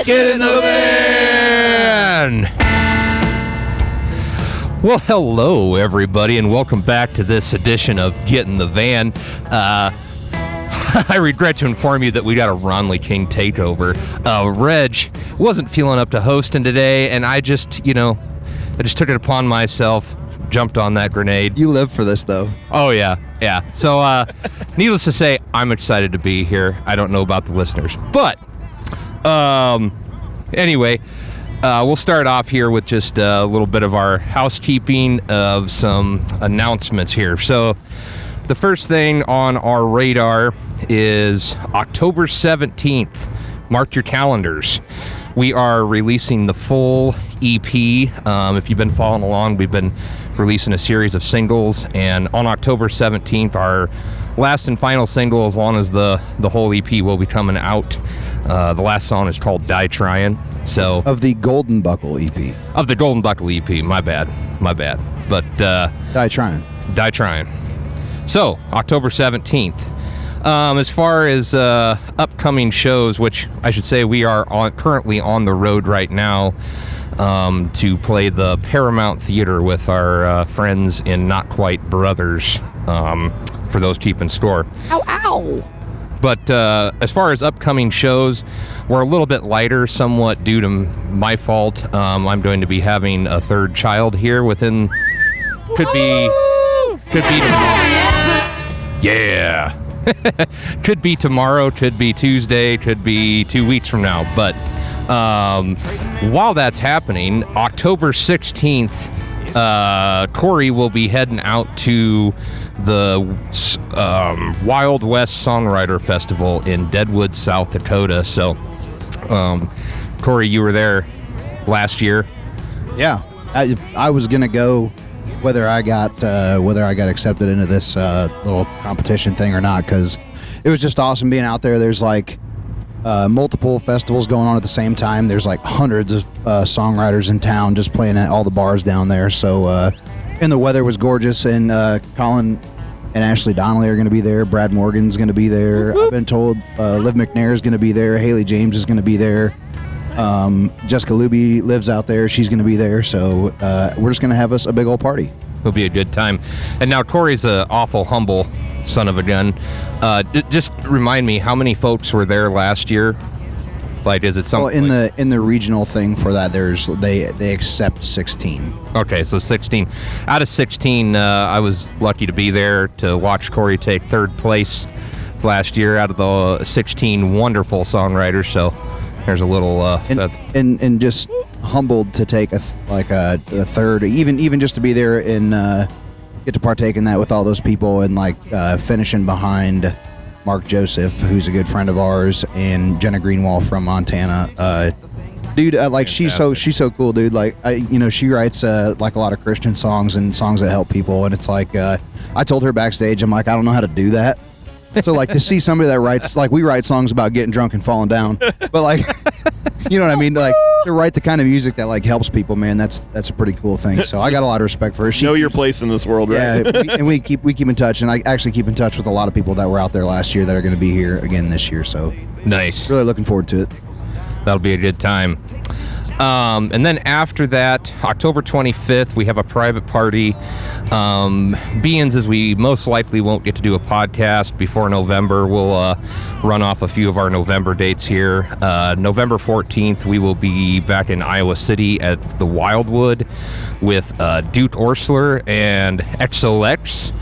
Get in the van! Well, hello, everybody, and welcome back to this edition of Get in the Van. I regret to inform you that we got a Ronley King takeover. Reg wasn't feeling up to hosting today, and I just took it upon myself, jumped on that grenade. You live for this, though. Oh, yeah. So, needless to say, I'm excited to be here. I don't know about the listeners. But, anyway, we'll start off here with just a little bit of our housekeeping of some announcements here. So, the first thing on our radar is October 17th. Mark your calendars. We are releasing the full EP. If you've been following along, we've been releasing a series of singles, and on October 17th, our last and final single, as long as the whole EP will be coming out. The last song is called Die Tryin'. So of the Golden Buckle EP. Of the Golden Buckle EP, my bad. But Die Tryin'. Die Tryin'. So, October 17th. As far as upcoming shows, which I should say we are currently on the road right now to play the Paramount Theater with our friends in Not Quite Brothers, for those keeping score. Ow! But as far as upcoming shows, we're a little bit lighter, somewhat due to my fault. I'm going to be having a third child here within... Could be yeah. Could be tomorrow, could be Tuesday, could be 2 weeks from now. But while that's happening, October 16th, Corey will be heading out to the Wild West Songwriter Festival in Deadwood, South Dakota. So, Corey, you were there last year. Yeah, I was gonna go. Whether I got accepted into this little competition thing or not, because it was just awesome being out there. There's like multiple festivals going on at the same time. There's like hundreds of songwriters in town just playing at all the bars down there. So and the weather was gorgeous. And Colin and Ashley Donnelly are going to be there. Brad Morgan's going to be there. I've been told Liv McNair is going to be there. Haley James is going to be there. Jessica Luby lives out there. She's going to be there. So we're just going to have us a big old party. It'll be a good time. And now Corey's an awful humble son of a gun. Just remind me, how many folks were there last year? Like, is it something? Well, in the regional thing for that, they accept 16. Okay, so 16. Out of 16, I was lucky to be there to watch Corey take third place last year out of the 16 wonderful songwriters. So there's a little and just humbled to take a third, even just to be there and get to partake in that with all those people, and finishing behind Mark Joseph, who's a good friend of ours, and Jenna Greenwald from Montana. Dude, she's so cool, dude. She writes a lot of Christian songs and songs that help people, and it's like I told her backstage, I'm like, I don't know how to do that. So to see somebody that writes, we write songs about getting drunk and falling down, but you know what I mean? To write the kind of music that helps people, man, that's a pretty cool thing. So I got a lot of respect for her. Know your place in this world, right? Yeah, we keep in touch, and I actually keep in touch with a lot of people that were out there last year that are going to be here again this year. So nice. Really looking forward to it. That'll be a good time. And then after that, October 25th, we have a private party. Beings, as we most likely won't get to do a podcast before November, we'll run off a few of our November dates here. November 14th, we will be back in Iowa City at the Wildwood with Duke Orsler and XOX.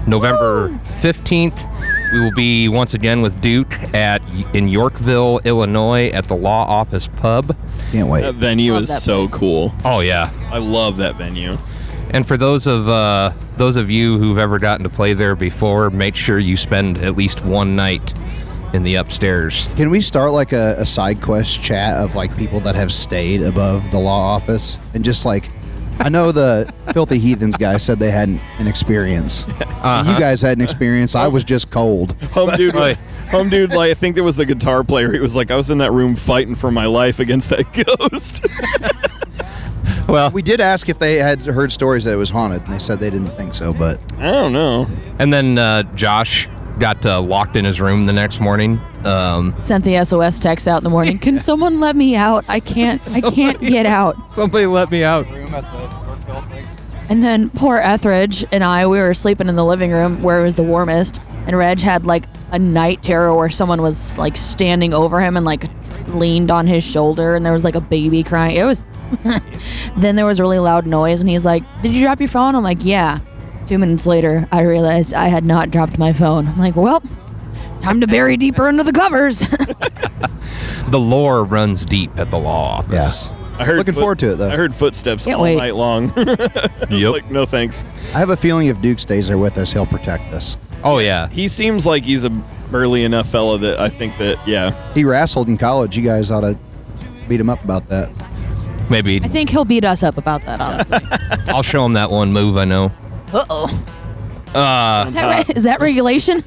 November 15th, we will be once again with Duke in Yorkville, Illinois at the Law Office Pub. Can't wait. That venue is so cool. Oh, yeah. I love that venue. And for those of you who've ever gotten to play there before, make sure you spend at least one night in the upstairs. Can we start a side quest chat of people that have stayed above the law office and just I know the Filthy Heathens guy said they had an experience. You guys had an experience. I was just cold. Home dude, I think there was the guitar player. He was like, I was in that room fighting for my life against that ghost. Well, we did ask if they had heard stories that it was haunted, and they said they didn't think so, but I don't know. And then Josh got locked in his room the next morning. Sent the SOS text out in the morning. Can someone let me out? I can't get out. Somebody let me out. And then poor Etheridge and we were sleeping in the living room where it was the warmest, and Reg had like a night terror where someone was like standing over him and like leaned on his shoulder, and there was like a baby crying. It was then there was a really loud noise, and he's like, "Did you drop your phone?" I'm like, "Yeah." 2 minutes later, I realized I had not dropped my phone. I'm like, well, time to bury deeper under the covers. The lore runs deep at the law office. Yeah. I heard Looking forward to it, though. I heard footsteps Can't all wait. night long. Yep. Like, no thanks. I have a feeling if Duke stays there with us, he'll protect us. Oh, yeah. He seems like he's a burly enough fella that I think that, yeah. He wrestled in college. You guys ought to beat him up about that. Maybe I think he'll beat us up about that, honestly. I'll show him that one move I know. Uh-oh. Uh, Is that regulation?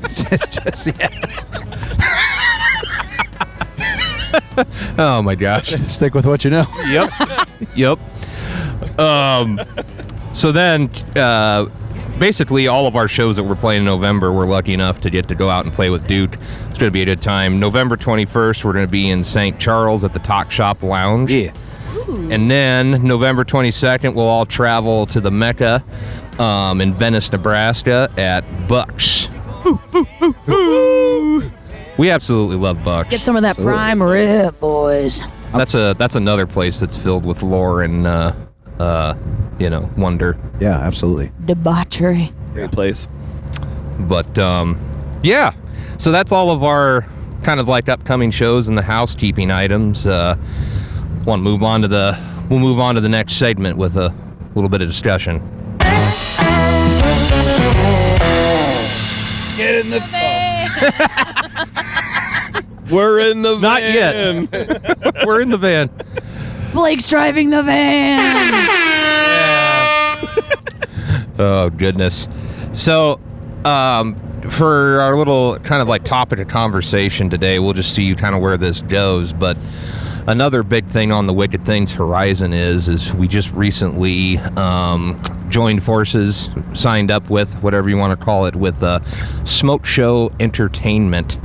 oh, my gosh. Stick with what you know. Yep. Yep. So then, basically, all of our shows that we're playing in November, we're lucky enough to get to go out and play with Duke. It's going to be a good time. November 21st, we're going to be in St. Charles at the Talk Shop Lounge. Yeah. And then November 22nd, we'll all travel to the Mecca in Venice, Nebraska at Bucks. We absolutely love Bucks. Get some of that prime rib, boys. That's another place that's filled with lore and wonder. Yeah, absolutely. Debauchery. Great place. But yeah, so that's all of our kind of like upcoming shows and the housekeeping items. We'll move on to the next segment with a little bit of discussion. Get in the We're in the Not van. yet. We're in the van. Blake's driving the van. Oh, goodness. So, for our little kind of like topic of conversation today, we'll just see kind of where this goes. But another big thing on the Wicked Things horizon is we just recently joined forces, signed up with, whatever you want to call it, with Smokeshow Entertainment.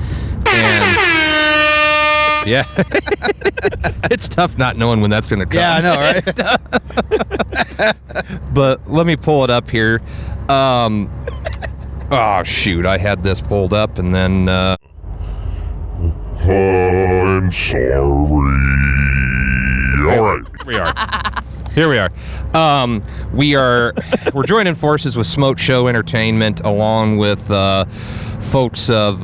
And yeah, it's tough not knowing when that's going to come. Yeah, I know, right? But let me pull it up here. Oh, shoot. I had this pulled up and then... I'm sorry. All right. Here we are. We're joining forces with Smokeshow Entertainment along with folks of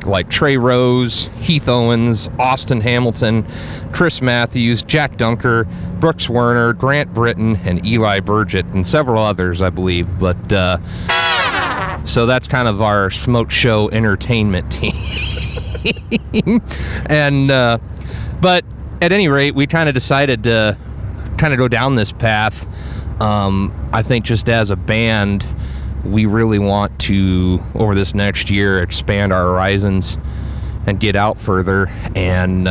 like Trey Rose, Heath Owens, Austin Hamilton, Chris Matthews, Jack Dunker, Brooks Werner, Grant Britton, and Eli Burgett, and several others, I believe. But so that's kind of our Smokeshow Entertainment team. And but at any rate, we kind of decided to kind of go down this path. I think just as a band, we really want to, over this next year, expand our horizons and get out further and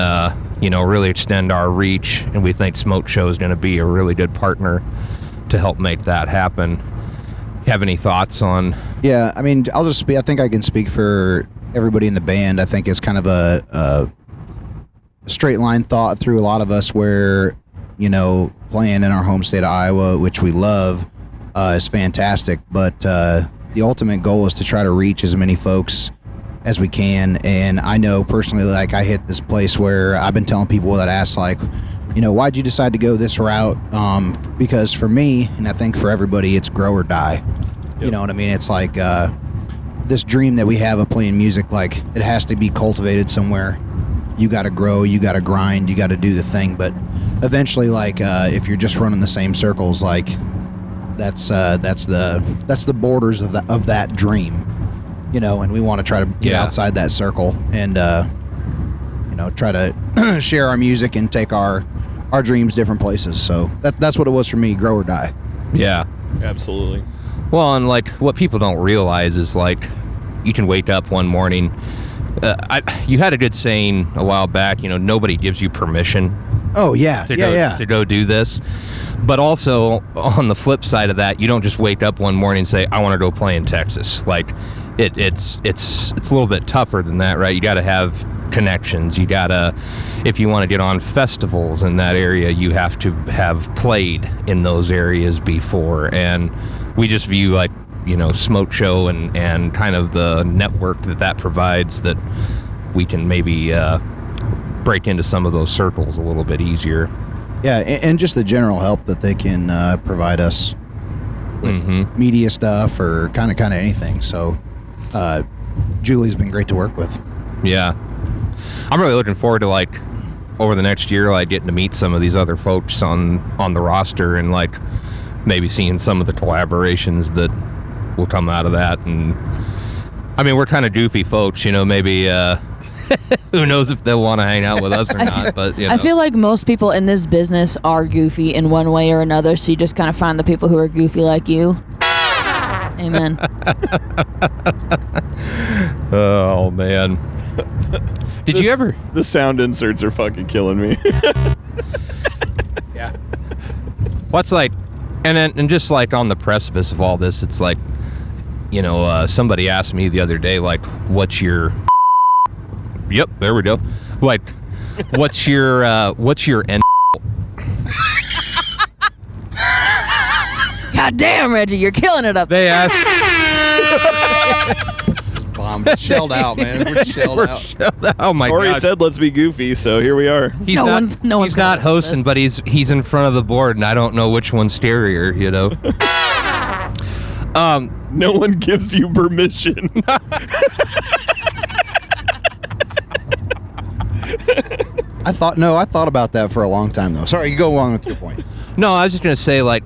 really extend our reach. And we think Smokeshow is going to be a really good partner to help make that happen. Have any thoughts on? Yeah, I mean, I think I can speak for everybody in the band. I think it's kind of a straight line thought through a lot of us where, playing in our home state of Iowa, which we love, is fantastic. But the ultimate goal is to try to reach as many folks as we can. And I know personally, like, I hit this place where I've been telling people that ask, like, why'd you decide to go this route? Because for me, and I think for everybody, it's grow or die. Yep. You know what I mean? It's like this dream that we have of playing music, like, it has to be cultivated somewhere. You got to grow, you got to grind, you got to do the thing. But eventually, like, if you're just running the same circles, like, that's the borders of that dream, and we want to try to get outside that circle and try to share our music and take our dreams different places. So that's what it was for me, grow or die. Yeah. Absolutely. Well, and like what people don't realize is like you can wake up one morning. You had a good saying a while back. Nobody gives you permission Oh yeah, to go do this. But also on the flip side of that, you don't just wake up one morning and say, I want to go play in Texas. Like it's a little bit tougher than that, right? You got to have connections. You got to, if you want to get on festivals in that area, you have to have played in those areas before. And we just view like, Smokeshow and kind of the network that provides, that we can maybe break into some of those circles a little bit easier. Yeah, and just the general help that they can provide us with media stuff or kind of anything. So Julie's been great to work with. Yeah. I'm really looking forward to, like, over the next year, like, getting to meet some of these other folks on the roster and, like, maybe seeing some of the collaborations that will come out of that. And, I mean, we're kind of goofy folks, maybe... who knows if they'll want to hang out with us or not, but I feel like most people in this business are goofy in one way or another, so you just kind of find the people who are goofy like you. Amen. Oh, man. Did you ever... The sound inserts are fucking killing me. Yeah. What's like... And just like on the precipice of all this, it's like, somebody asked me the other day, like, what's your... Yep, there we go. Like, what's your end? God damn, Reggie, you're killing it up there. They asked. Bombed, shelled out, man. We're shelled out. Oh my god. Corey said, "Let's be goofy," so here we are. He's not hosting, but he's in front of the board, and I don't know which one's scarier. No one gives you permission. I thought about that for a long time, though. Sorry, you go along with your point. No, I was just gonna say, like,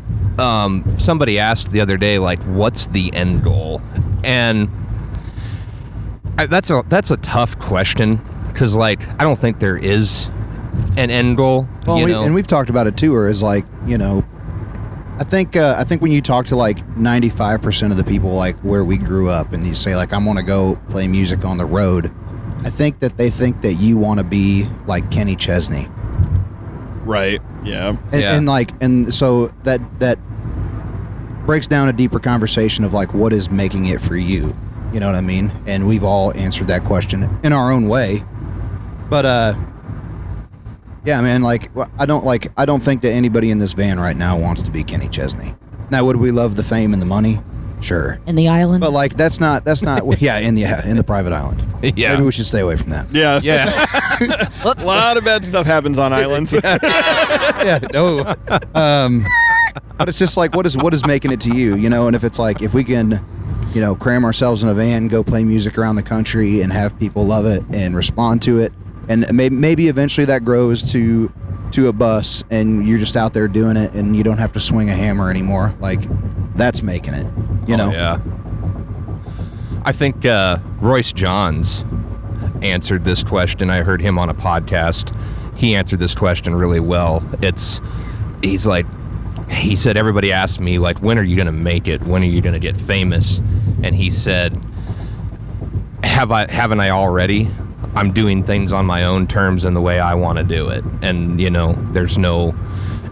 somebody asked the other day, like, what's the end goal? And that's a tough question, because, like, I don't think there is an end goal. Well, and we've talked about it too. Or is like, I think when you talk to like 95% of the people, like where we grew up, and you say like, I want to go play music on the road, I think that they think that you want to be like Kenny Chesney. Right. Yeah. And so that breaks down a deeper conversation of like, what is making it for you? You know what I mean? And we've all answered that question in our own way. But yeah, man, like I don't think that anybody in this van right now wants to be Kenny Chesney. Now, would we love the fame and the money? Sure. In the island? But like that's not yeah, in the private island. Yeah. Maybe we should stay away from that. Yeah. Yeah. Whoops. A lot of bad stuff happens on islands. Yeah, no. But it's just like, what is making it to you, And if it's like, if we can, cram ourselves in a van, go play music around the country, and have people love it and respond to it, and maybe eventually that grows to a bus, and you're just out there doing it, and you don't have to swing a hammer anymore. Like, that's making it, Yeah. I think Royce Johns answered this question. I heard him on a podcast. He answered this question really well. He said, everybody asked me, like, when are you going to make it? When are you going to get famous? And he said, haven't I already? I'm doing things on my own terms and the way I want to do it. And, there's no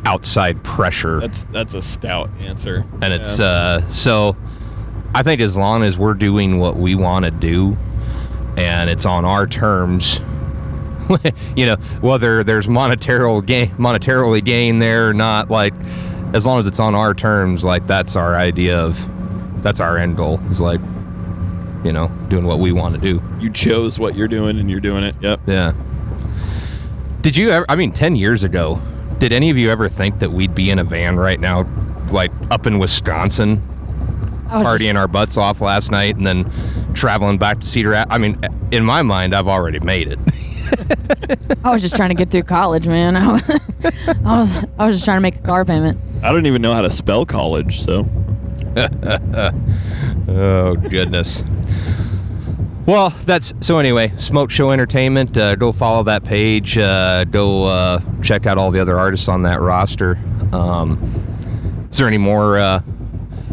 outside pressure. That's a stout answer. And it's, so I think as long as we're doing what we want to do and it's on our terms, whether there's monetarily gain there or not, like, as long as it's on our terms, like, that's our end goal, is like, doing what we want to do. You chose what you're doing and you're doing it. Yep. Yeah. Did you ever, 10 years ago, did any of you ever think that we'd be in a van right now, like up in Wisconsin, partying our butts off last night and then traveling back to Cedar Rapids? In my mind, I've already made it. I was just trying to get through college, man. I was just trying to make the car payment. I don't even know how to spell college, so. Oh, goodness. Well, so anyway, Smokeshow Entertainment. Go follow that page. Go check out all the other artists on that roster. Is there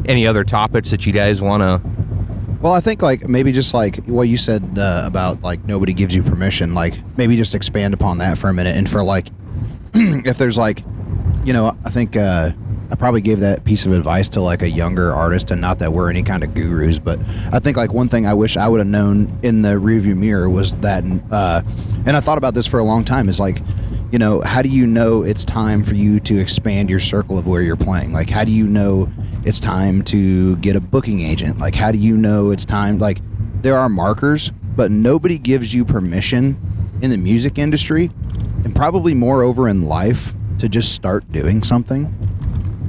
any other topics that you guys want to? Well, I think like maybe just like what you said about like nobody gives you permission. Like maybe just expand upon that for a minute, and for like if there's like, I think I probably gave that piece of advice to like a younger artist, and not that we're any kind of gurus, but I think like one thing I wish I would have known in the rearview mirror was that, and I thought about this for a long time, is like, how do you know it's time for you to expand your circle of where you're playing? Like, how do you know it's time to get a booking agent? Like, how do you know it's time? Like, there are markers, but nobody gives you permission in the music industry, and probably moreover in life, to just start doing something.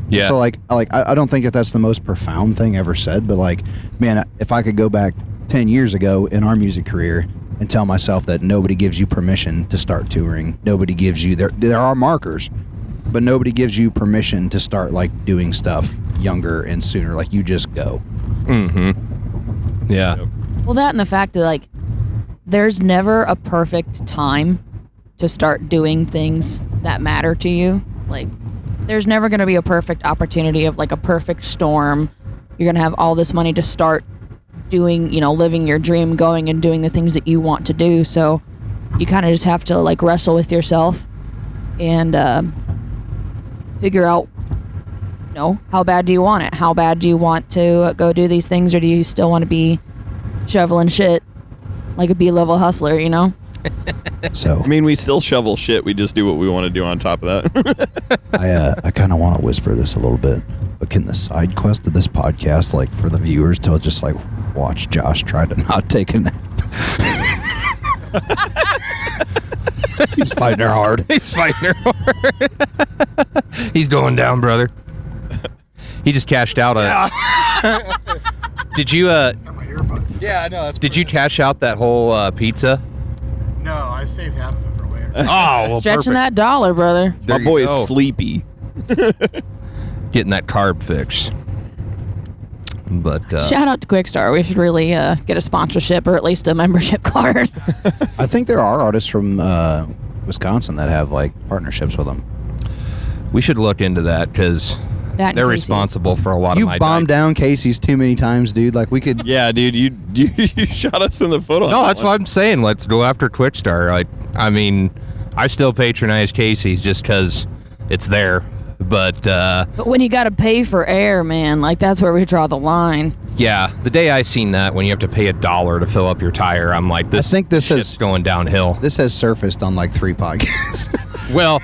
Yeah. So like I don't think that that's the most profound thing ever said, but like, man, if I could go back 10 years ago in our music career and tell myself that nobody gives you permission to start touring, nobody gives you, there are markers, but nobody gives you permission to start like doing stuff younger and sooner. Like, you just go. Mm-hmm. Yeah. Yep. Well, that and the fact that like there's never a perfect time to start doing things that matter to you. Like, there's never going to be a perfect opportunity of like a perfect storm. You're going to have all this money to start doing, living your dream, going and doing the things that you want to do. So you kind of just have to like wrestle with yourself and figure out, how bad do you want it? How bad do you want to go do these things, or do you still want to be shoveling shit like a B-level hustler, So I mean, we still shovel shit. We just do what we want to do on top of that. I kind of want to whisper this a little bit, but can the side quest of this podcast, like for the viewers, to just like watch Josh try to not take a nap? He's fighting her hard. He's fighting her hard. He's going down, brother. He just cashed out Did you Yeah, I know. That's did you cash out that whole pizza? No, I saved half of it for later. Oh, well, Stretching perfect. that dollar, brother. There My you boy go. is sleepy. Getting that carb fix. But Shout out to Quickstar. We should really get a sponsorship or at least a membership card. I think there are artists from Wisconsin that have like partnerships with them. we should look into that because That and they're Casey's. responsible for a lot You of my bombed down Casey's too many times, dude. Like, we could. Yeah, dude, you shot us in the foot on No, that that's one. what I'm saying. Let's go after Quickstar. I mean, I still patronize Casey's just because it's there. But But when you got to pay for air, man, like that's where we draw the line. yeah, the day I seen that, when you have to pay $1 to fill up your tire, I'm like, this. I think this shit's has- going downhill. This has surfaced on like 3 podcasts. Well,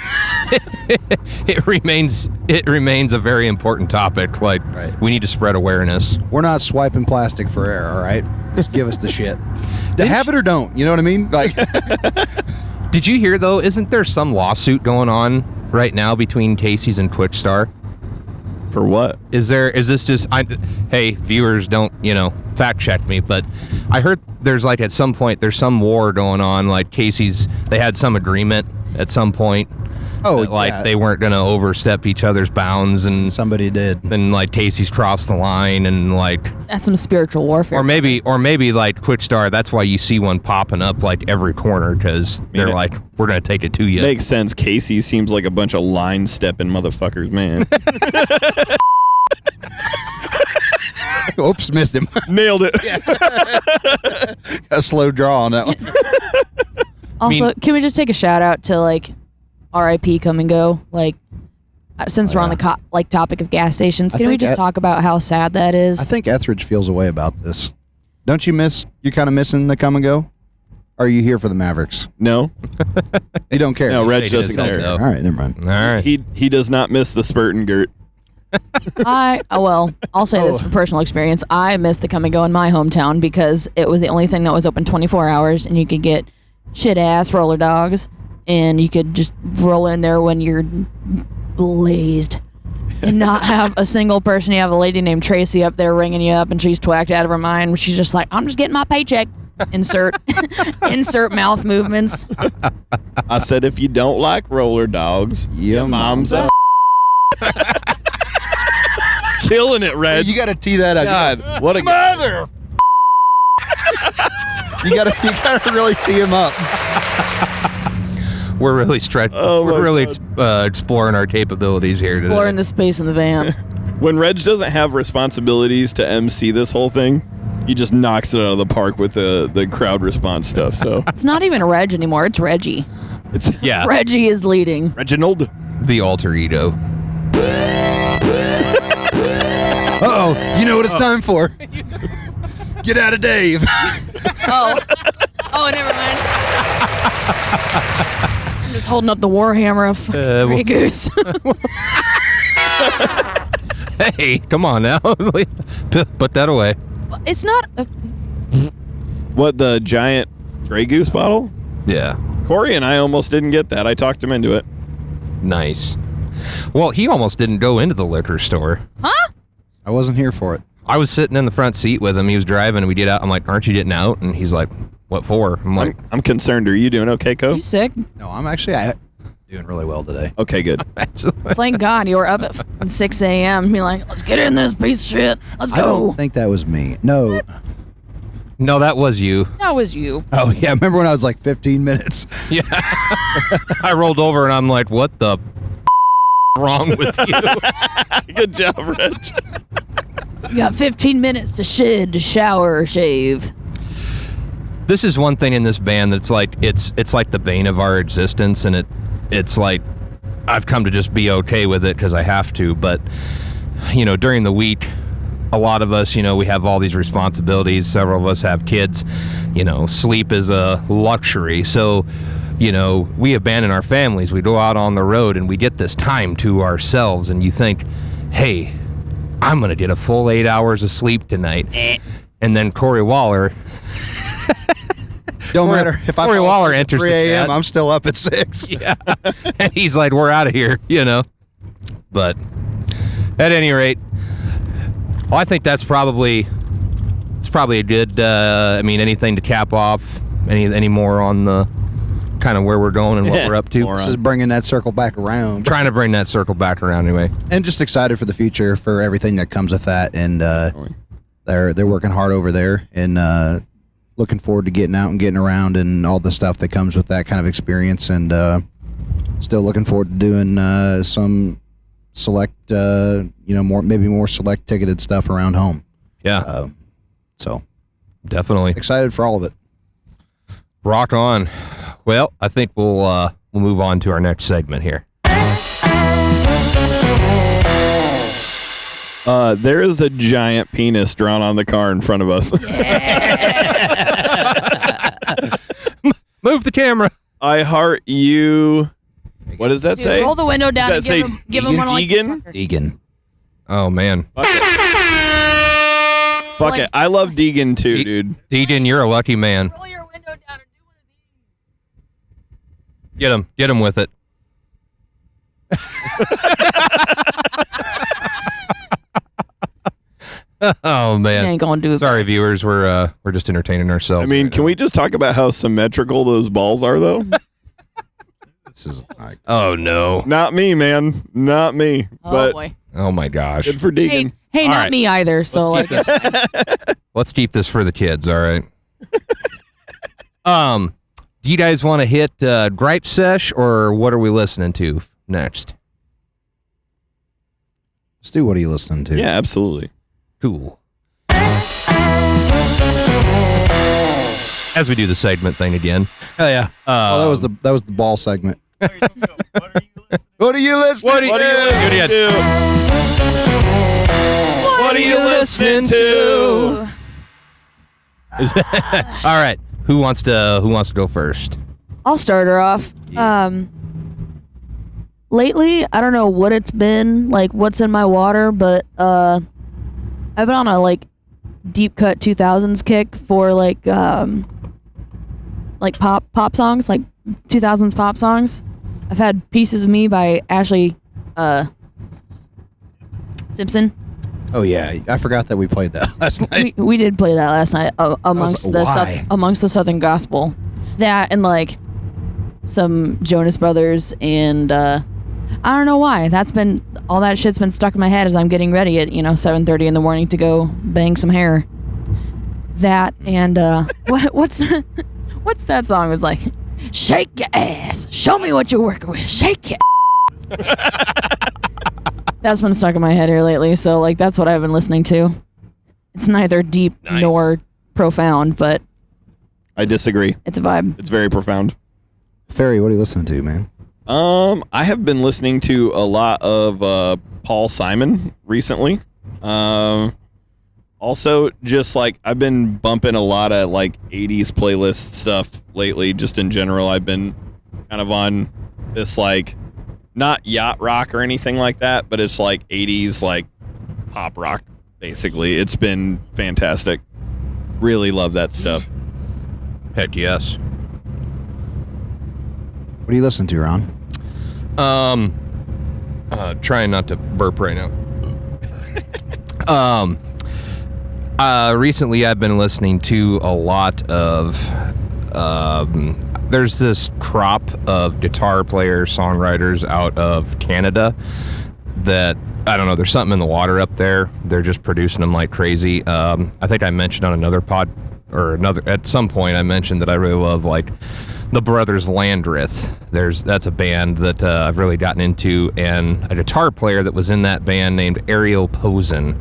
it remains a very important topic. Like, Right. we need to spread awareness. We're not swiping plastic for air, all right? Just give us the shit. Have it or don't. You know what I mean? Like, Did you hear though? Isn't there some lawsuit going on right now between Casey's and Quickstar? For what? Is this just? Hey, viewers, don't fact check me, but I heard there's like at some point there's some war going on. Like Casey's, they had some agreement at some point. oh, that, like yeah, they weren't gonna overstep each other's bounds, and somebody did. then like Casey's crossed the line, and like That's some spiritual warfare. or maybe like Quickstar. That's why you see one popping up like every corner because they're it- like, we're gonna take it to you. Makes sense. Casey seems like a bunch of line stepping motherfuckers, man. Oops, missed him. Nailed it. A slow draw on that one. Also, can we just take a shout out to like R.I.P. Come and Go? Like, since we're on the topic of gas stations, I can we think just that- talk about how sad that is? I think Etheridge feels a way about this. Don't you miss? You're kind of missing the come and go. Or are you here for the Mavericks? No, You don't care. no, Reg He doesn't doesn't care. know. All right, never mind. All right. He does not miss the spurt and girt. I'll say this from personal experience. I missed the come and go in my hometown because it was the only thing that was open 24 hours, and you could get shit ass roller dogs, and you could just roll in there when you're blazed, and not have a single person. You have a lady named Tracy up there ringing you up, and she's twacked out of her mind. She's just like, I'm just getting my paycheck. Insert mouth movements. I said, if you don't like roller dogs, Yeah, mom's a killing it, Reg. You got to tee that up. God, what a mother. You got to really tee him up. We're really stretching. Oh my we're really God. exploring our capabilities here Exploring today. the space in the van. When Reg doesn't have responsibilities to MC this whole thing, he just knocks it out of the park with the crowd response stuff. So It's not even Reg anymore. It's Reggie. It's Yeah, Reggie is leading. Reginald. the alter ego. Uh-oh. You know what it's time for. Get out of Dave. Oh, never mind. I'm just holding up the warhammer of Grey Goose. Hey, come on now. Put that away. It's not. What, the giant Grey Goose bottle? Yeah, Corey and I almost didn't get that. I talked him into it. nice. Well, he almost didn't go into the liquor store. Huh? I wasn't here for it. I was sitting in the front seat with him. He was driving, and we get out. I'm like, "Aren't you getting out?" And he's like, "What for?" I'm like, I'm concerned. Are you doing okay, Co? You sick? No, I'm actually doing really well today. Okay, good. Thank God you were up at 6 a.m. Be like, let's get in this piece of shit. Let's I go. don't think that was me. No. "No, that was you." That was you. Oh, yeah. Remember when I was like 15 minutes? Yeah. I rolled over, and I'm like, "What the wrong with you?" Good job, Reg. You got 15 minutes to shed, to shower, or shave. This is one thing in this band that's like it's like the bane of our existence, and it's like I've come to just be okay with it because I have to. But during the week, a lot of us, we have all these responsibilities. Several of us have kids. Sleep is a luxury. So, we abandon our families. We go out on the road, and we get this time to ourselves. And you think, hey, I'm gonna get a full 8 hours of sleep tonight. And then Corey Waller. Don't matter. If I Corey fall Waller asleep at enters 3 the a.m., chat. I'm still up at 6. Yeah. And he's like, we're out of here, But at any rate, I think that's probably a good, anything to cap off. Any more on the kind of where we're going and what we're up to? More This is bringing that circle back around. Trying to bring that circle back around anyway. And just excited for the future, for everything that comes with that. And they're working hard over there, and looking forward to getting out and getting around and all the stuff that comes with that kind of experience. And still looking forward to doing some select, more select ticketed stuff around home. Yeah, So definitely. excited for all of it. Rock on. Well, I think we'll move on to our next segment here. There is a giant penis drawn on the car in front of us. Move the camera. I heart you. What does that Dude, say? roll the window down and Does that give say him one like Deegan? Deegan. Oh man, Fuck it. Fuck it. I love Deegan too, dude. Deegan, you're a lucky man. Roll your window down and do one of these. Get him with it. Oh You man. ain't gonna do it. Sorry, viewers. We're just entertaining ourselves. I mean, right can we just talk about how symmetrical those balls are, though? This is like, now. Oh no. Not me, man. Not me. Oh But boy. Oh my gosh. good for Deegan. Hey, All not right. me either. So like, Let's keep this for the kids. All right. Do you guys want to hit gripe sesh, or what are we listening to next? Stu, what are you listening to? Yeah, absolutely. Cool. As we do the segment thing again. Hell yeah. That was the ball segment. What are you listening? What are you listening to? What are you listening to? All right. Who wants to go first? I'll start her off. Lately, I don't know what it's been, like what's in my water, but I've been on a like deep cut 2000s kick for like pop songs, like 2000s pop songs. I've had Pieces of Me by Ashley Simpson. Oh yeah, I forgot that we played that last night. We did play that last night amongst why? amongst the Southern Gospel. That and like some Jonas Brothers and I don't know why. That's been all that shit's been stuck in my head as I'm getting ready at 7:30 in the morning to go bang some hair. That and what's that song? It was like, shake your ass, show me what you're working with, shake your ass. That's been stuck in my head here lately, so like that's what I've been listening to. It's neither deep Nice. nor profound, but I disagree. it's a vibe. It's very profound. Ferry, what are you listening to, man? I have been listening to a lot of Paul Simon recently. Also, just like I've been bumping a lot of like 80s playlist stuff lately, just in general. I've been kind of on this like not yacht rock or anything like that, but it's like 80s like pop rock basically. It's been fantastic. Really love that stuff. Heck yes. What are you listening to, Ron? Trying not to burp right now. Recently I've been listening to a lot of, there's this crop of guitar players, songwriters out of Canada that, I don't know, there's something in the water up there. They're just producing them like crazy. I think I mentioned on at some point I mentioned that I really love like the Brothers Landreth. That's a band that I've really gotten into, and a guitar player that was in that band named Ariel Posen.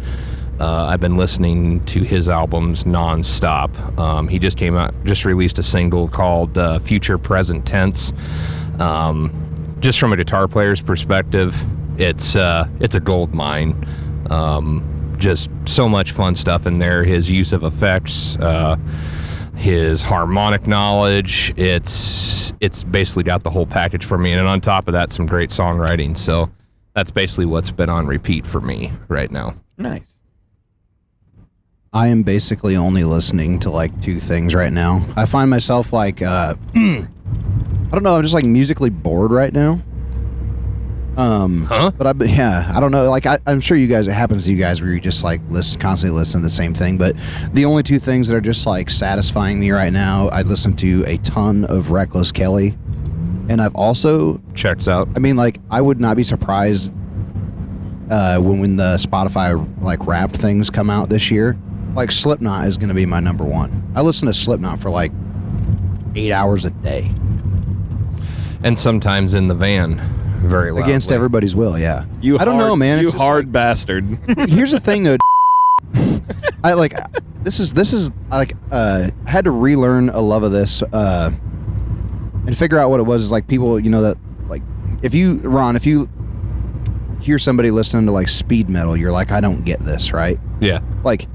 I've been listening to his albums nonstop. He just released a single called Future Present Tense. Just from a guitar player's perspective, it's a gold mine. Just so much fun stuff in there. His use of effects, his harmonic knowledge, it's basically got the whole package for me. And on top of that, some great songwriting. So that's basically what's been on repeat for me right now. Nice. I am basically only listening to like two things right now. I find myself like, I don't know, I'm just like musically bored right now. But I don't know. Like I'm sure you guys, it happens to you guys where you just like constantly listen to the same thing. But the only two things that are just like satisfying me right now, I listen to a ton of Reckless Kelly, and I've also checks out. I mean, like I would not be surprised when the Spotify like Wrapped things come out this year. Like Slipknot is going to be my number one. I listen to Slipknot for like 8 hours a day, and sometimes in the van. Very loudly. Against everybody's will, yeah. I don't know, man. You It's just hard like, bastard. here's the thing, though. I like this is like I had to relearn a love of this and figure out what it was. Is like people, you know, that like if you hear somebody listening to like speed metal, you're like, I don't get this, right? Yeah. Like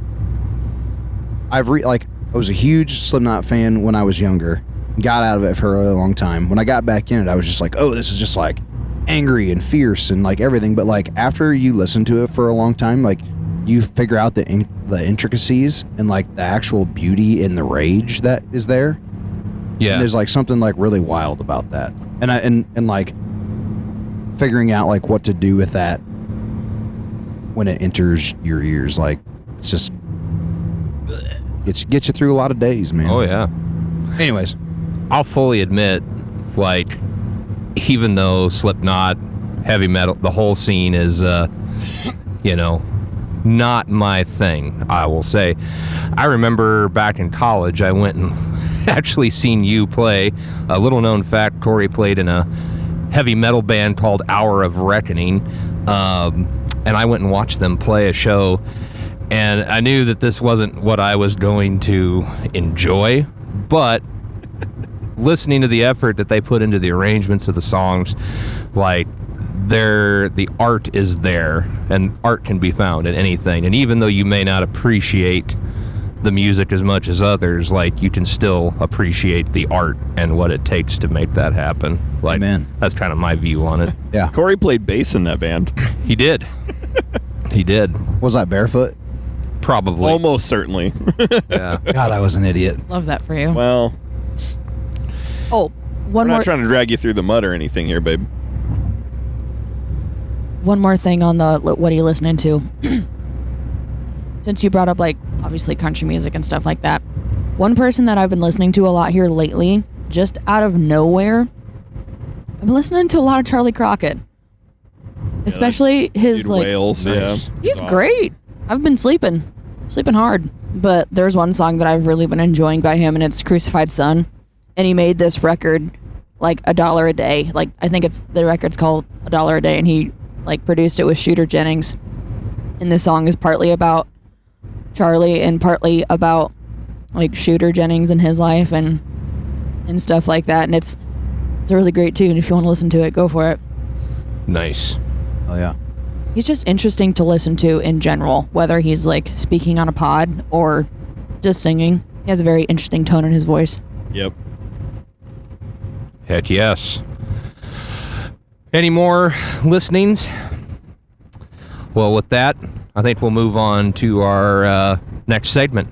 I was a huge Slipknot fan when I was younger. Got out of it for a really long time. When I got back in it, I was just like, oh, this is just like angry and fierce and like everything. But like after you listen to it for a long time, like you figure out the intricacies and like the actual beauty and the rage that is there. Yeah. And there's like something like really wild about that. And like figuring out like what to do with that when it enters your ears, like it's just get you through a lot of days, man. Oh yeah. Anyways, I'll fully admit, like, even though Slipknot, heavy metal, the whole scene is, not my thing, I will say. I remember back in college, I went and actually seen you play. A little known fact, Corey played in a heavy metal band called Hour of Reckoning, and I went and watched them play a show, and I knew that this wasn't what I was going to enjoy, but listening to the effort that they put into the arrangements of the songs, like the art is there, and art can be found in anything. And even though you may not appreciate the music as much as others, like you can still appreciate the art and what it takes to make that happen. Like, Amen. That's kind of my view on it. Yeah. Corey played bass in that band. He did. He did. Was I barefoot? Probably. Almost certainly. Yeah. God, I was an idiot. Love that for you. Well, Oh, we're one more. not trying to drag you through the mud or anything here, babe. One more thing on the what are you listening to? Since you brought up like obviously country music and stuff like that, one person that I've been listening to a lot here lately, just out of nowhere, I'm listening to a lot of Charlie Crockett, especially his Dude, like. Wales, yeah. He's great. I've been sleeping hard. But there's one song that I've really been enjoying by him, and it's Crucified Son. And he made this record like $1 a day. Like I think the record's called $1 a day, and he like produced it with Shooter Jennings. And this song is partly about Charlie and partly about like Shooter Jennings and his life and stuff like that. And it's It's a really great tune. If you want to listen to it, go for it. Nice. Oh yeah. He's just interesting to listen to in general, whether he's like speaking on a pod or just singing. He has a very interesting tone in his voice. Yep. Heck yes. Any more listenings? Well, with that, I think we'll move on to our next segment.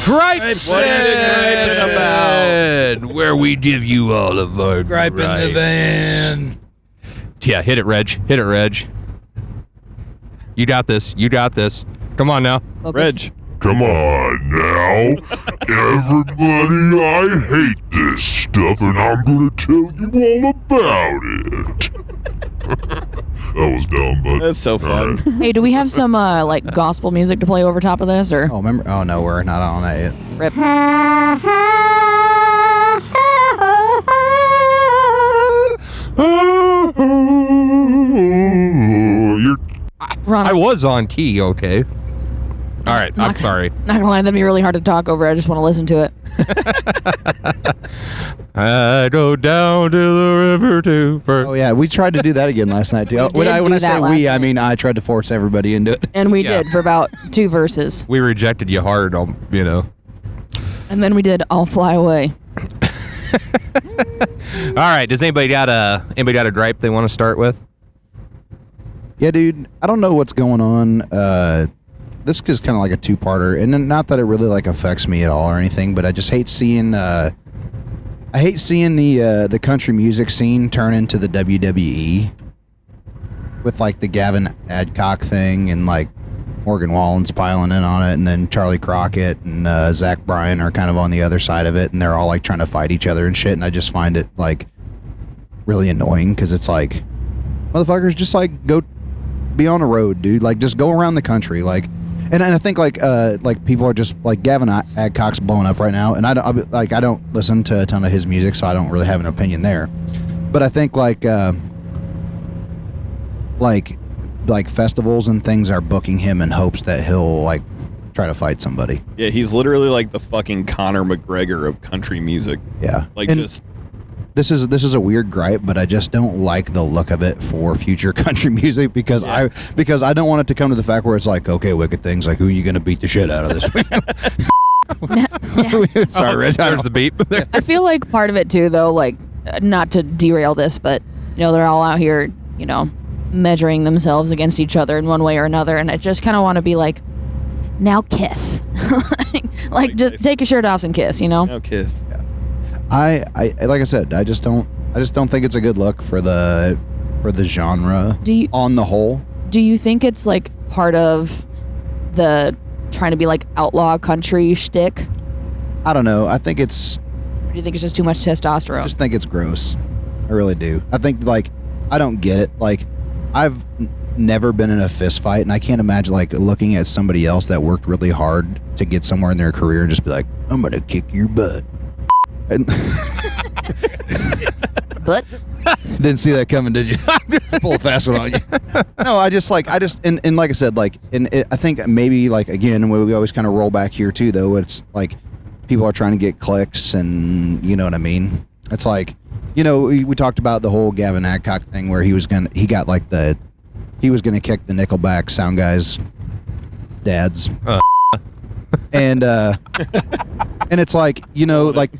Gripes What is it griping about? Where we give you all of our Gripe in the gripes. van. Yeah, hit it, Reg. Hit it, Reg. You got this. You got this. Come on now. Focus. Reg. Come on now. Everybody, I hate this stuff and I'm gonna tell you all about it. That was dumb, but That's so fun. Alright. Hey, do we have some like gospel music to play over top of this, or Oh, remember? Oh no, we're not on that yet. rip? You're Ron, I was on key, okay. All right, I'm Not- sorry. Not gonna lie, that'd be really hard to talk over. I just want to listen to it. I go down to the river to Oh yeah, we tried to do that again last night too. We When did I do say that we, last I mean I tried to force everybody into it. And we Yeah. did for about 2 verses. We rejected you hard, you know. And then we did I'll Fly Away. All right, does anybody got a gripe they want to start with? Yeah, dude, I don't know what's going on. This is kind of like a two-parter, and then not that it really like affects me at all or anything, but I just hate seeing. I hate seeing the country music scene turn into the WWE with like the Gavin Adcock thing and like Morgan Wallen's piling in on it, and then Charlie Crockett and Zach Bryan are kind of on the other side of it, and they're all like trying to fight each other and shit. And I just find it like really annoying because it's like, motherfuckers, just like go be on the road, dude. Like just go around the country, like. And I think like people are just like Gavin Adcock's blowing up right now, and I don't listen to a ton of his music, so I don't really have an opinion there. But I think like festivals and things are booking him in hopes that he'll like try to fight somebody. Yeah, he's literally like the fucking Conor McGregor of country music. Yeah, Like and just this is a weird gripe, but I just don't like the look of it for future country music because I don't want it to come to the fact where it's like, okay, Wicked Things, like who are you gonna beat the shit out of this week? Sorry, Rich. There's the beep. I feel like part of it too, though, like not to derail this, but they're all out here, measuring themselves against each other in one way or another, and I just kind of want to be like, now kiss, like just take your shirt off and kiss, no kiss. I like I said, I just don't think it's a good look for the genre on the whole. Do you think it's like part of the trying to be like outlaw country shtick? I don't know. I think it's Or do you think it's just too much testosterone? I just think it's gross. I really do. I think like I don't get it. Like I've never been in a fist fight, and I can't imagine like looking at somebody else that worked really hard to get somewhere in their career and just be like, I'm gonna kick your butt. And but didn't see that coming, did you? Pull a fast one on you. No, I just and like I said, like I think maybe like again we always kind of roll back here too, though. It's like people are trying to get clicks, and you know what I mean. It's like we talked about the whole Gavin Adcock thing where he was gonna kick the Nickelback sound guys' dads. And it's like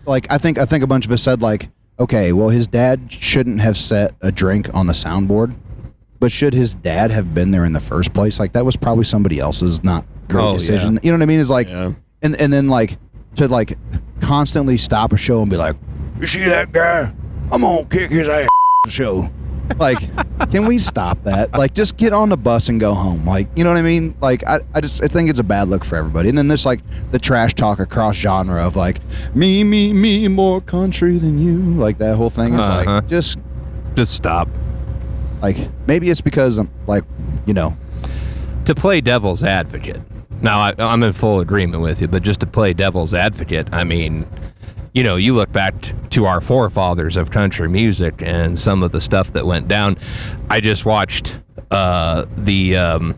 like I think a bunch of us said like, okay, well his dad shouldn't have set a drink on the soundboard, but should his dad have been there in the first place? Like that was probably somebody else's not great decision. Yeah. You know what I mean? It's like Yeah. and then like to like constantly stop a show and be like, you see that guy? I'm gonna kick his ass show. Like, can we stop that? Like, just get on the bus and go home. Like, you know what I mean? Like, I think it's a bad look for everybody. And then there's like the trash talk across genre of like, me, more country than you. Like that whole thing is like, just stop. like, maybe it's because I'm like, To play devil's advocate. Now, I'm in full agreement with you, but just to play devil's advocate, I mean, you look back to our forefathers of country music and some of the stuff that went down. I just watched the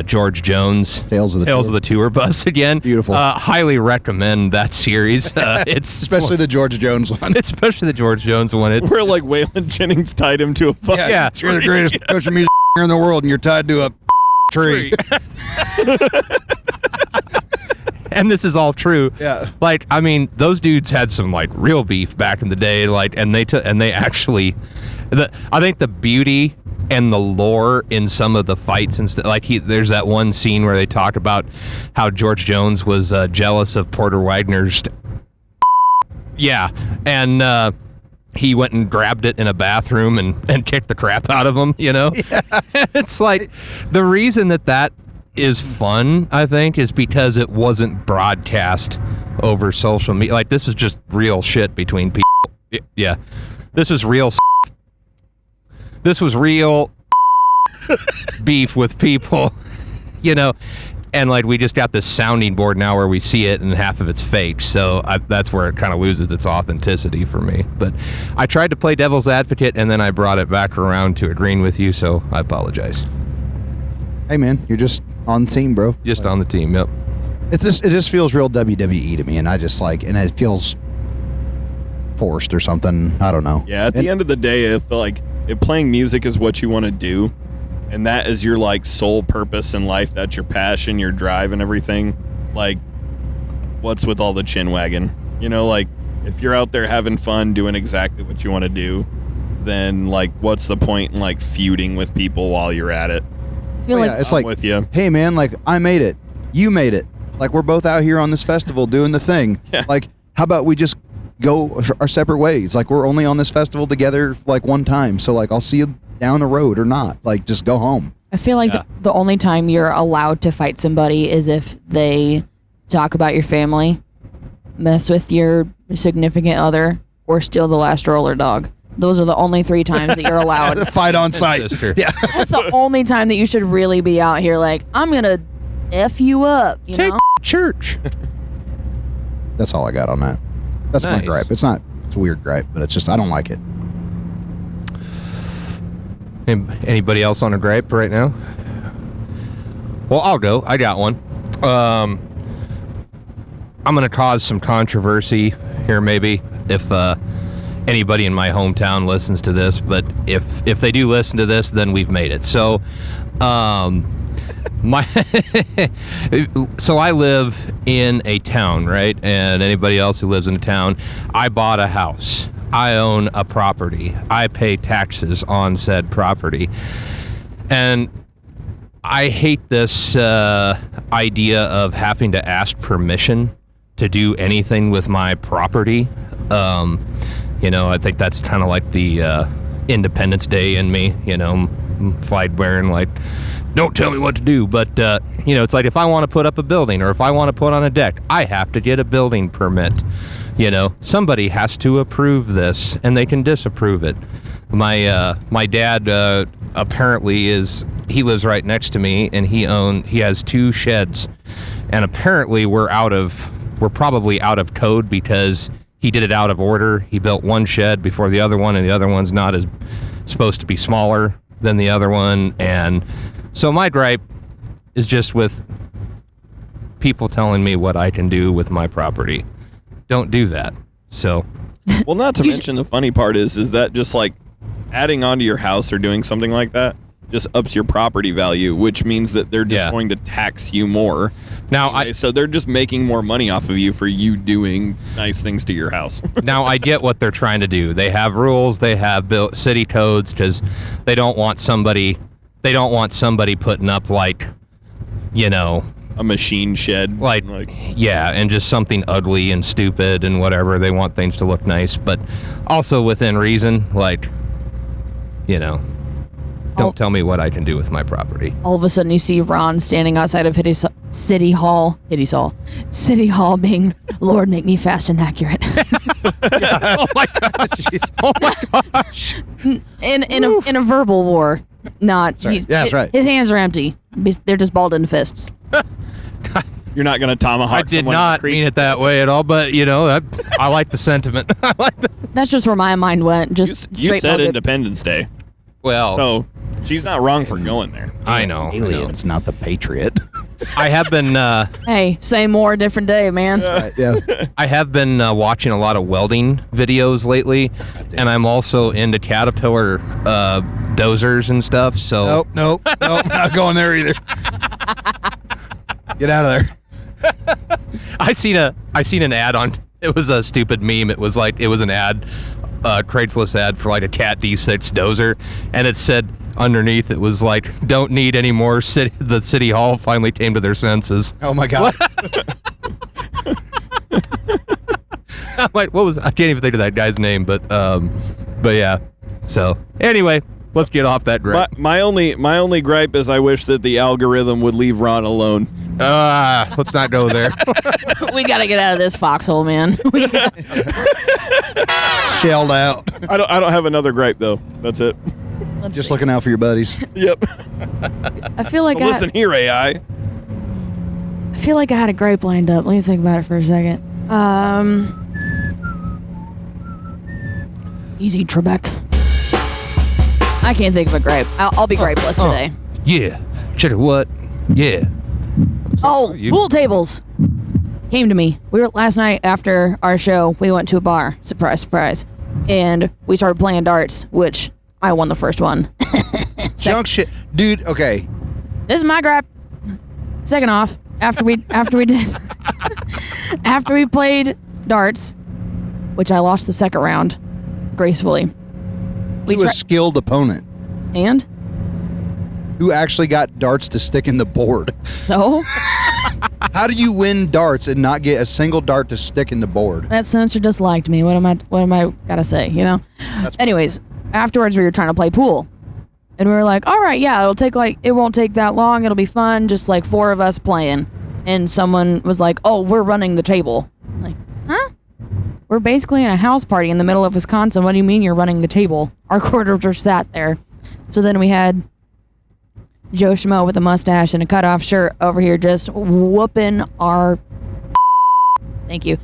George Jones. Tales of the Tour Bus again. Beautiful. Highly recommend that series. It's especially the George Jones one. Especially the George Jones one. It's, Where like Waylon Jennings tied him to a fucking Yeah. You're the greatest country music in the world, and you're tied to a tree. And this is all true. Yeah. Like, I mean, those dudes had some like real beef back in the day. Like, and they actually, I think the beauty and the lore in some of the fights and stuff. Like, there's that one scene where they talked about how George Jones was jealous of Porter Wagner's. Yeah, and he went and grabbed it in a bathroom and kicked the crap out of him. You know, it's like the reason that is fun, I think, is because it wasn't broadcast over social media. Like, this was just real shit between people. Yeah, this was real. This was real beef with people, you know. And like, we just got this sounding board now where we see it and half of it's fake. So that's where it kind of loses its authenticity for me. But I tried to play devil's advocate, and then I brought it back around to agreeing with you. So I apologize. Hey man, you're just on the team, bro. Just on the team. Yep. It just feels real WWE to me, and I just like, and it feels forced or something. I don't know. Yeah, at the end of the day, I feel like if playing music is what you want to do, and that is your like sole purpose in life, that's your passion, your drive, and everything, like, what's with all the chin wagging? You know, like, if you're out there having fun doing exactly what you want to do, then like, what's the point in like feuding with people while you're at it? I feel like it's I'm like, with you. hey man, like, I made it, you made it, like, we're both out here on this festival doing the thing. Yeah. Like, how about we just go our separate ways? Like, we're only on this festival together like one time, so like, I'll see you down the road or not. Like, just go home. I feel like Yeah. the only time you're allowed to fight somebody is if they talk about your family, mess with your significant other, or steal the last roller dog. Those are the only 3 times that you're allowed. Fight on site. That's true. Yeah. That's the only time that you should really be out here like, I'm gonna F you up, you Take know? church. That's all I got on that. That's my Nice. gripe. It's a weird gripe, but it's just, I don't like it. Anybody else on a gripe right now? Well, I'll go. I got one. I'm going to cause some controversy here, maybe, if anybody in my hometown listens to this. But if they do listen to this, then we've made it. So, so I live in a town, right? And anybody else who lives in a town, I bought a house. I own a property. I pay taxes on said property. And I hate this idea of having to ask permission to do anything with my property. You know, I think that's kind of like the Independence Day in me, you know, flag bearing, like, don't tell me what to do. But, you know, it's like, if I want to put up a building or if I want to put on a deck, I have to get a building permit. You know, somebody has to approve this, and they can disapprove it. My dad apparently he lives right next to me, and he has 2 sheds, and apparently we're probably out of code because he did it out of order. He built one shed before the other one, and the other one's not as supposed to be smaller than the other one. And so my gripe is just with people telling me what I can do with my property. Don't do that. So, Well, not to mention the funny part is that just like adding onto your house or doing something like that just ups your property value, which means that they're just Yeah. going to tax you more. now So they're just making more money off of you for you doing nice things to your house. Now, I get what they're trying to do. They have rules. They have built city codes because they don't want somebody putting up, like, you know, A machine shed. like, yeah, and just something ugly and stupid and whatever. They want things to look nice, but also within reason. Like, you know, don't tell me what I can do with my property. All of a sudden you see Ron standing outside of City Hall being, Lord, make me fast and accurate. Oh my gosh! Oh my gosh! in a verbal war. Not. Sorry. Yeah, that's right. His hands are empty. They're just balled in fists. You're not going to tomahawk I did someone in the not creek. mean it that way at all, but you know, I like the sentiment. I like the, That's just where my mind went. Just You straight said ball good. Independence Day. well, So She's not wrong for going there. I know. Aliens, not the Patriot. I have been Hey, same more, different day, man. Yeah. I have been watching a lot of welding videos lately, and I'm also into Caterpillar dozers and stuff. So Nope. Not going there either. Get out of there. I seen an ad on. It was a stupid meme. It was an ad, Craigslist ad for like a Cat D6 dozer, and it said underneath it was like, "Don't need any more. The city hall finally came to their senses." Oh my God. I'm like, what was? I can't even think of that guy's name, but yeah. So anyway, let's get off that gripe. My only gripe is I wish that the algorithm would leave Ron alone. Let's not go there. We gotta get out of this foxhole, man. Shelled out. I don't have another gripe though. That's it. Let's Just see. looking out for your buddies. Yep. I feel like So listen here, AI. I feel like I had a gripe lined up. Let me think about it for a second. Easy, Trebek. I can't think of a gripe. I'll be gripeless today. Yeah. Cheddar what? Yeah. Oh, you- pool tables came to me. We were last night after our show. We went to a bar. Surprise, surprise. And we started playing darts, which I won the first one. Junk shit. Dude, okay. This is my gripe. Second off, after we played darts, which I lost the second round gracefully. To a skilled opponent And who actually got darts to stick in the board. so How do you win darts and not get a single dart to stick in the board? that sensor just liked me. What am I gotta say, you know? Anyways, afterwards we were trying to play pool. And we were like, all right, yeah, it won't take that long. It'll be fun. Just like 4 of us playing. And someone was like, oh, we're running the table. I'm like, huh? We're basically in a house party in the middle of Wisconsin. What do you mean you're running the table? Our quarters were sat there. So then we had Joe Schmo with a mustache and a cutoff shirt over here just whooping our thank you.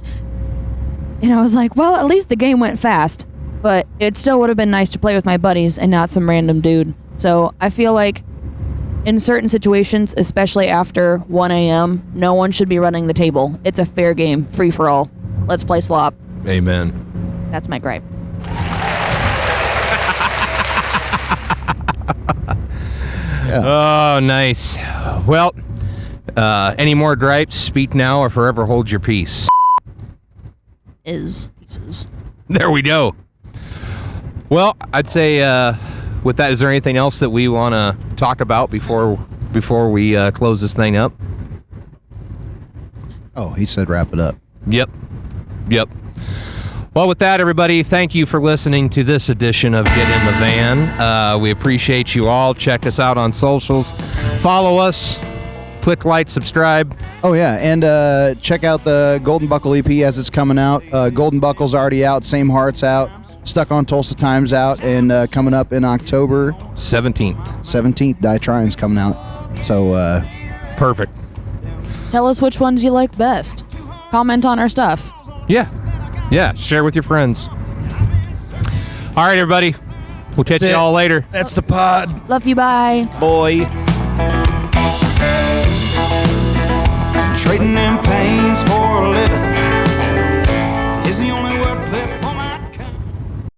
And I was like, well, at least the game went fast. But it still would have been nice to play with my buddies and not some random dude. So I feel like in certain situations, especially after 1 a.m., no one should be running the table. It's a fair game, free for all. Let's play slop. Amen. That's my gripe. Oh, nice. Well, any more gripes? Speak now or forever hold your peace. Is pieces. There we go. Well, I'd say with that, is there anything else that we want to talk about before we close this thing up? Oh, he said wrap it up. Yep. Well, with that, everybody, thank you for listening to this edition of Get in the Van. We appreciate you all. Check us out on socials. Follow us. Click like, subscribe. Oh, yeah, and check out the Golden Buckle EP as it's coming out. Golden Buckle's already out. Same Heart's out. Stuck on Tulsa Time's out. And coming up in October 17th. Die Trying's coming out. So, Perfect. Tell us which ones you like best. Comment on our stuff. Yeah. Share with your friends. All right, everybody. We'll catch you all later. that's the pod. Love you, bye. Boy.